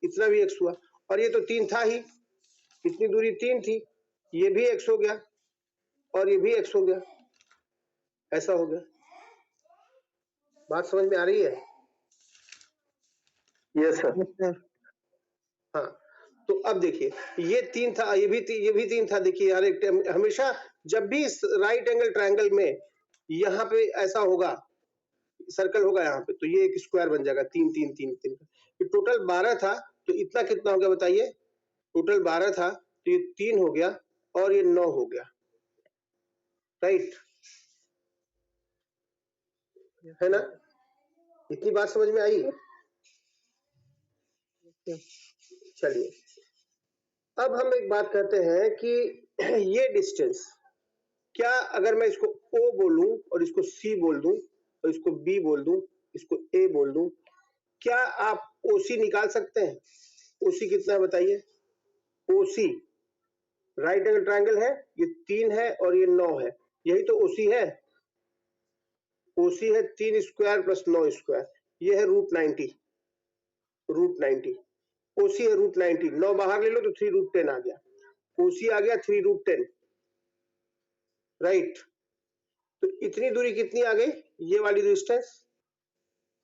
इतना भी x हुआ, और ये तो 3 था ही, इतनी दूरी 3 थी, ये भी x हो गया और ये भी x हो गया, ऐसा हो गया। बात समझ में आ रही है? Yes sir. हाँ, तो अब देखिए ये 3 था, ये भी 3 था। देखिए हर एक हमेशा जब भी राइट एंगल ट्रायंगल में यहाँ पे ऐसा होगा, सर्कल होगा यहाँ पे, तो ये एक स्क्वायर बन जाएगा 3 3 3 3 का। ये टोटल 12 था, तो इतना कितना हो गया बताइए? टोटल 12 था, तो ये 3 हो गया और ये 9 हो गया, राइट? है ना? इतनी बात समझ में आई? चलिए, अब हम एक बात करते हैं कि ये डिस्टेंस, क्या अगर मैं इसको O बोलूं और इसको C बोल दूं और इसको B बोल दूं, इसको A बोल दूं, क्या आप OC निकाल सकते हैं? OC कितना है बताइए? OC राइट एंगल ट्रायंगल है, ये 3 है और ये 9 है, यही तो OC है। OC है 3 स्क्वायर प्लस 9 स्क्वायर, ये है √90, √90। OC है √90, 9 बाहर ले लो तो 3√10 आ गया, OC आ गया 3√10, राइट? तो इतनी दूरी कितनी आ गई? ये वाली डिस्टेंस,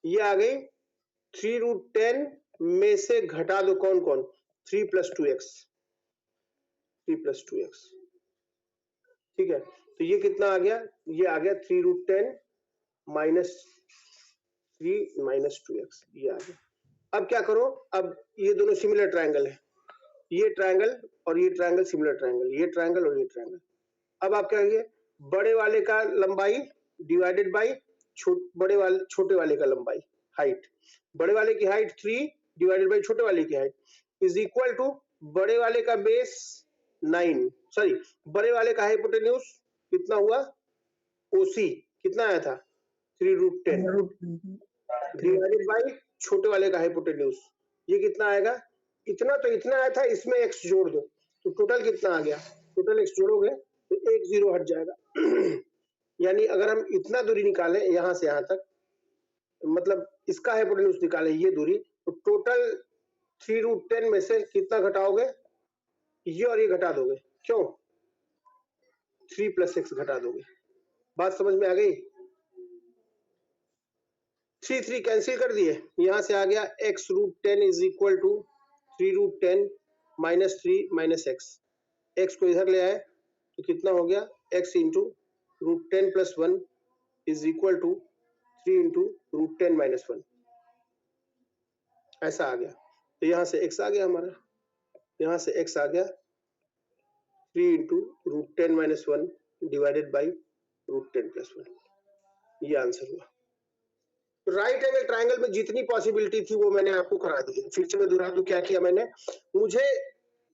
ये आ गई 3√10 में से घटा दो कौन कौन? 3 + 2x, 3 + 2x, ठीक है? तो ये कितना आ गया? ये आ गया 3√10 - 3 - 2x, ये आ गया। अब क्या करो? अब ये दोनों सिमिलर ट्रायंगल है, ये ट्रायंगल और ये ट्रायंगल सिमिलर ट्रायंगल, ये ट्रायंगल और ये ट्रायंगल। अब आप क्या करिए? बड़े वाले का लंबाई डिवाइडेड बाई छोटे वाले का लंबाई, हाइट। बड़े वाले की हाइट 3 डिवाइडेड बाई छोटे वाले की हाइट इज इक्वल टू बड़े वाले का बेस 9, सॉरी बड़े वाले का हाइपोटेन्यूज कितना हुआ? OC कितना आया था? 3√10 डिवाइडेड बाई छोटे वाले का हाइपोटेन्यूज, ये कितना आएगा? इतना तो इतना आया था, इसमें x जोड़ दो तो टोटल कितना आ गया? टोटल x जोड़ोगे तो 1 0 हट जाएगा। यानी अगर हम इतना दूरी निकालें यहाँ से यहाँ तक, मतलब इसका हाइपोटेन्यूज निकालें ये दूरी, तो टोटल 3√10 में से कितना घटाओगे? ये और ये घटा दोगे, क्यों? 3 + x घटा दोगे। बात समझ में आ गई? 3 3 कैंसिल कर दिए, यहाँ से आ गया x√10 is equal to 3√10 - 3 - x, x को इधर ले आए तो कितना हो गया? x × √10 + 1 इज इक्वल टू 3 × √10 - 1, ऐसा आ गया। तो यहाँ से x आ गया हमारा, यहाँ से x आ गया 3 × √10 - 1 डिवाइडेड बाई √10 + 1, ये आंसर हुआ। राइट एंगल ट्रायंगल में जितनी पॉसिबिलिटी थी वो मैंने आपको करा दी है। फिर से मैं दोहरा दूं, क्या किया मैंने? मुझे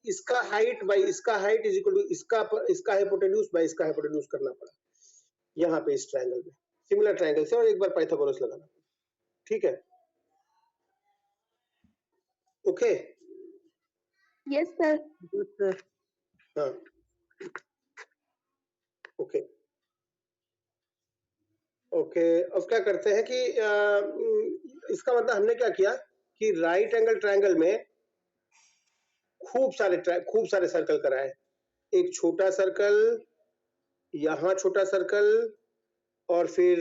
इसका हाइट बाई इसका हाइट इज इक्वल टू इसका हाइपोटेन्यूज बाई इसका हाइपोटेन्यूज करना पड़ा यहाँ पे इस ट्रायंगल में, सिमिलर ट्रायंगल से, और एक बार पाइथागोरस लगाना, ठीक है? Okay, yes sir. हाँ ओके ओके। अब क्या करते हैं कि इसका मतलब हमने क्या किया कि राइट एंगल ट्रायंगल में खूब सारे सर्कल कराए। एक छोटा सर्कल, यहाँ छोटा सर्कल, और फिर